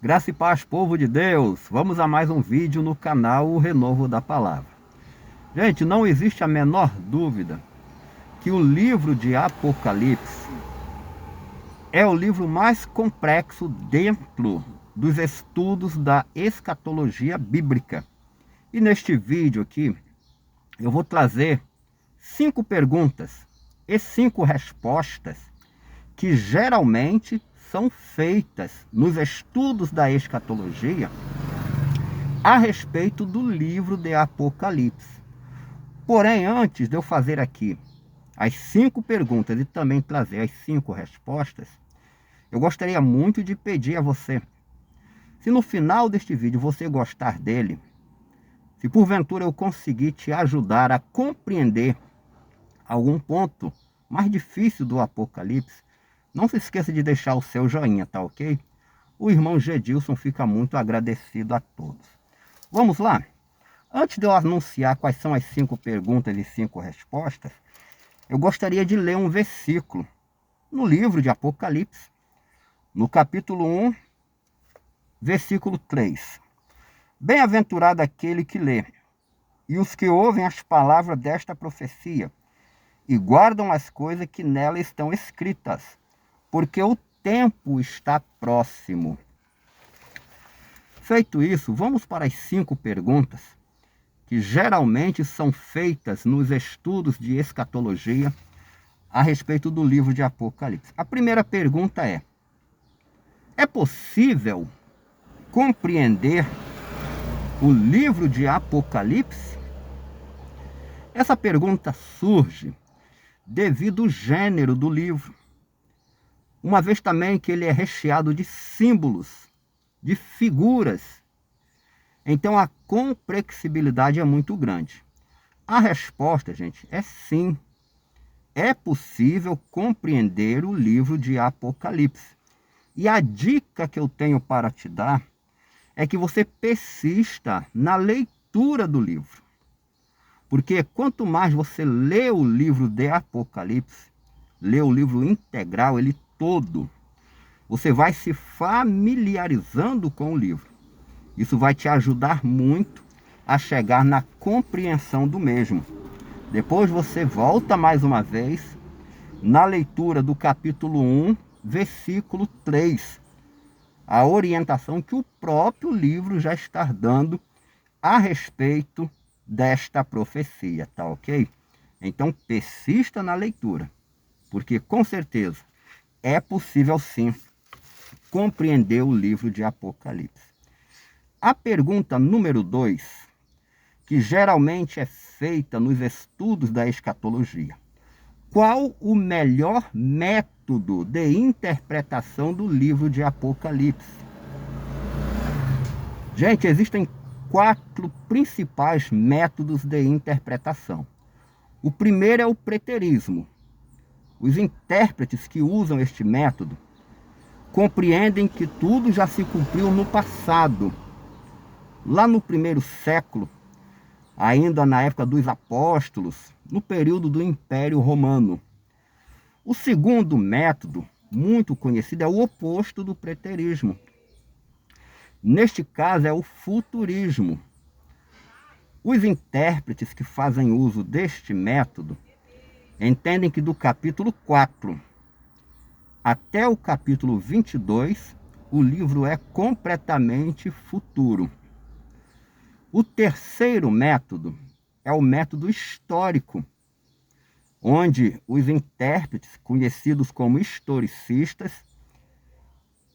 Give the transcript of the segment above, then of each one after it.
Graça e paz, povo de Deus! Vamos a mais um vídeo no canal O Renovo da Palavra. Gente, não existe a menor dúvida que o livro de Apocalipse é o livro mais complexo dentro dos estudos da escatologia bíblica. E neste vídeo aqui, eu vou trazer 5 perguntas e 5 respostas que geralmente são feitas nos estudos da escatologia a respeito do livro de Apocalipse. Porém, antes de eu fazer aqui as 5 perguntas e também trazer as 5 respostas, eu gostaria muito de pedir a você, se no final deste vídeo você gostar dele, se porventura eu conseguir te ajudar a compreender algum ponto mais difícil do Apocalipse, não se esqueça de deixar o seu joinha, tá ok? O irmão Gedilson fica muito agradecido a todos. Vamos lá? Antes de eu anunciar quais são as 5 perguntas e 5 respostas, eu gostaria de ler um versículo no livro de Apocalipse, no capítulo 1, versículo 3. Bem-aventurado aquele que lê, e os que ouvem as palavras desta profecia, e guardam as coisas que nela estão escritas, porque o tempo está próximo. Feito isso, vamos para as 5 perguntas que geralmente são feitas nos estudos de escatologia a respeito do livro de Apocalipse. A primeira pergunta é possível compreender o livro de Apocalipse? Essa pergunta surge devido ao gênero do livro, uma vez também que ele é recheado de símbolos, de figuras. Então a complexibilidade é muito grande. A resposta, gente, é sim. É possível compreender o livro de Apocalipse. E a dica que eu tenho para te dar é que você persista na leitura do livro. Porque quanto mais você lê o livro de Apocalipse, lê o livro integral, ele todo, você vai se familiarizando com o livro. Isso vai te ajudar muito a chegar na compreensão do mesmo. Depois você volta mais uma vez na leitura do capítulo 1, versículo 3. A orientação que o próprio livro já está dando a respeito desta profecia, tá ok? Então persista na leitura, porque com certeza é possível sim compreender o livro de Apocalipse. A pergunta número 2, que geralmente é feita nos estudos da escatologia: qual o melhor método de interpretação do livro de Apocalipse? Gente, existem 4 principais métodos de interpretação. O primeiro é o preterismo. Os intérpretes que usam este método compreendem que tudo já se cumpriu no passado. Lá no primeiro século, ainda na época dos apóstolos, no período do Império Romano. O segundo método, muito conhecido, é o oposto do preterismo. Neste caso é o futurismo. Os intérpretes que fazem uso deste método entendem que do capítulo 4 até o capítulo 22, o livro é completamente futuro. O terceiro método é o método histórico, onde os intérpretes, conhecidos como historicistas,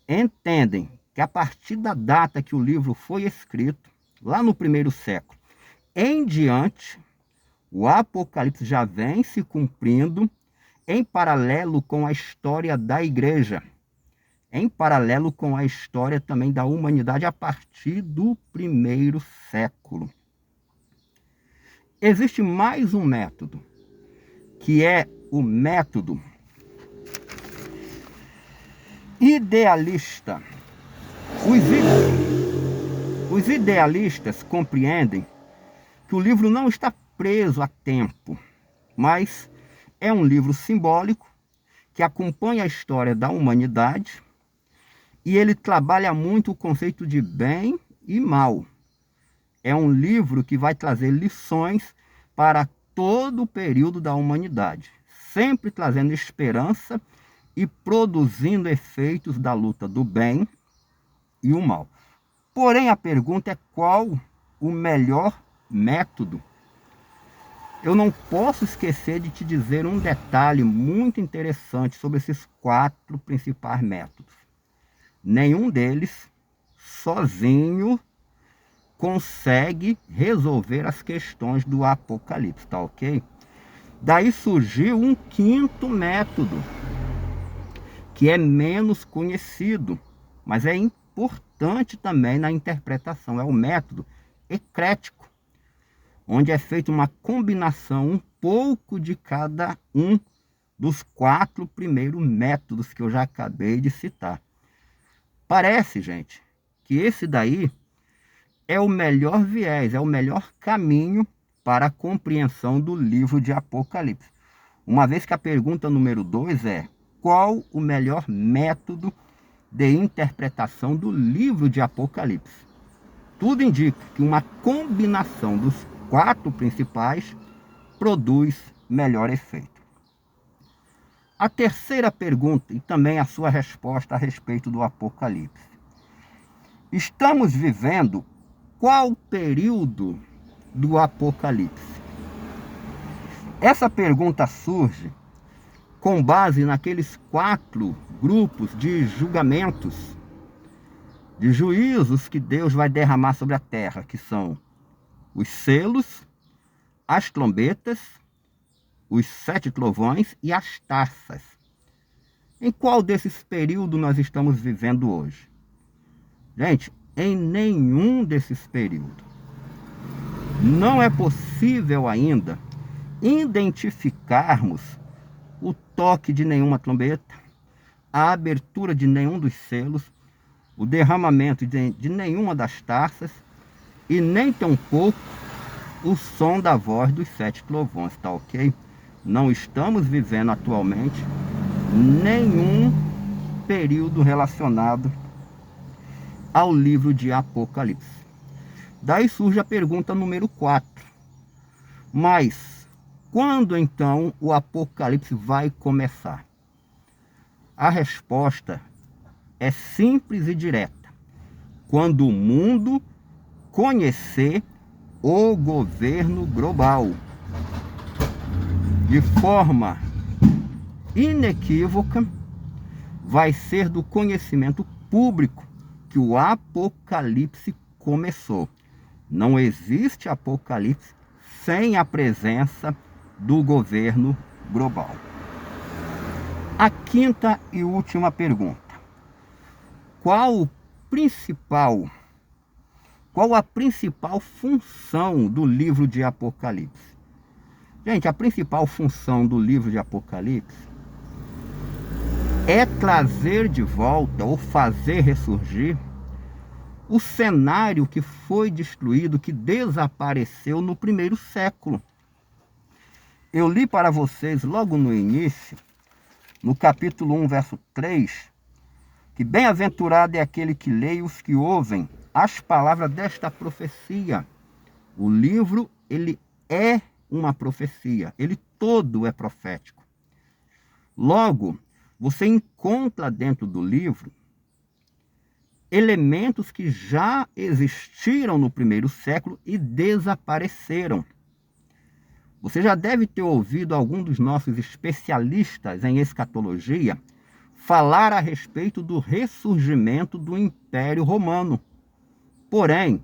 entendem que a partir da data que o livro foi escrito, lá no primeiro século em diante, o Apocalipse já vem se cumprindo em paralelo com a história da igreja, em paralelo com a história também da humanidade a partir do primeiro século. Existe mais um método, que é o método idealista. Os idealistas compreendem que o livro não está preso a tempo, mas é um livro simbólico que acompanha a história da humanidade e ele trabalha muito o conceito de bem e mal. É um livro que vai trazer lições para todo o período da humanidade, sempre trazendo esperança e produzindo efeitos da luta do bem e o mal. Porém, a pergunta é qual o melhor método? Eu não posso esquecer de te dizer um detalhe muito interessante sobre esses 4 principais métodos. Nenhum deles, sozinho, consegue resolver as questões do Apocalipse, tá ok? Daí surgiu um 5º método, que é menos conhecido, mas é importante também na interpretação. É o método eclético, onde é feita uma combinação um pouco de cada um dos 4 primeiros métodos que eu já acabei de citar. Parece, gente, que esse daí é o melhor viés, é o melhor caminho para a compreensão do livro de Apocalipse. Uma vez que a pergunta número 2 é: qual o melhor método de interpretação do livro de Apocalipse? Tudo indica que uma combinação dos 4 principais produz melhor efeito. A terceira pergunta, e também a sua resposta a respeito do Apocalipse. Estamos vivendo qual período do Apocalipse? Essa pergunta surge com base naqueles 4 grupos de julgamentos, de juízos que Deus vai derramar sobre a terra, que são os selos, as trombetas, os 7 trovões e as taças. Em qual desses períodos nós estamos vivendo hoje? Gente, em nenhum desses períodos. Não é possível ainda identificarmos o toque de nenhuma trombeta, a abertura de nenhum dos selos, o derramamento de nenhuma das taças e nem tampouco o som da voz dos 7 trovões, tá ok? Não estamos vivendo atualmente nenhum período relacionado ao livro de Apocalipse. Daí surge a pergunta número 4. Mas quando então o Apocalipse vai começar? A resposta é simples e direta. Quando o mundo conhecer o governo global, de forma inequívoca, vai ser do conhecimento público que o Apocalipse começou. Não existe Apocalipse sem a presença do governo global. A 5ª e última pergunta. Qual a principal função do livro de Apocalipse? Gente, a principal função do livro de Apocalipse é trazer de volta ou fazer ressurgir o cenário que foi destruído, que desapareceu no 1º século. Eu li para vocês logo no início, no capítulo 1, verso 3, que bem-aventurado é aquele que lê e os que ouvem as palavras desta profecia. O livro, ele é uma profecia, ele todo é profético. Logo, você encontra dentro do livro elementos que já existiram no 1º século e desapareceram. Você já deve ter ouvido algum dos nossos especialistas em escatologia falar a respeito do ressurgimento do Império Romano. Porém,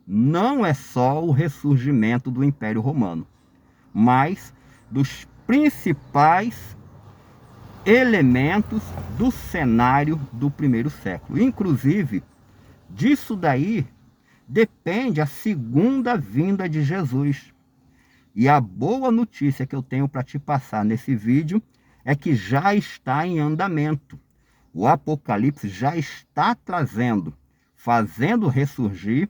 não é só o ressurgimento do Império Romano, mas dos principais elementos do cenário do 1º século. Inclusive, disso daí depende a segunda vinda de Jesus. E a boa notícia que eu tenho para te passar nesse vídeo é que já está em andamento. O Apocalipse já está fazendo ressurgir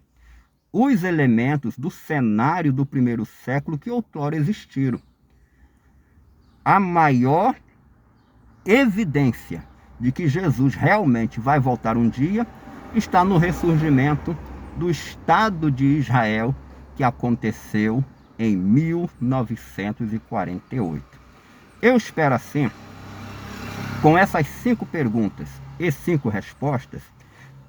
os elementos do cenário do 1º século que outrora existiram. A maior evidência de que Jesus realmente vai voltar um dia está no ressurgimento do Estado de Israel, que aconteceu em 1948. Eu espero assim, com essas 5 perguntas e 5 respostas,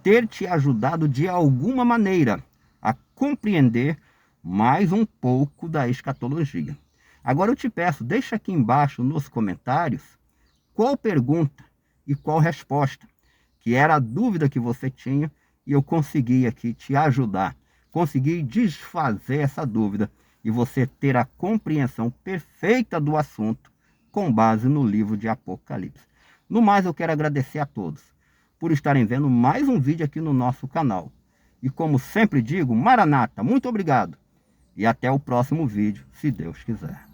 ter te ajudado de alguma maneira a compreender mais um pouco da escatologia. Agora eu te peço, deixa aqui embaixo nos comentários qual pergunta e qual resposta, que era a dúvida que você tinha, e eu consegui aqui te ajudar, consegui desfazer essa dúvida e você ter a compreensão perfeita do assunto com base no livro de Apocalipse. No mais, eu quero agradecer a todos por estarem vendo mais um vídeo aqui no nosso canal. E como sempre digo, Maranata, muito obrigado. E até o próximo vídeo, se Deus quiser.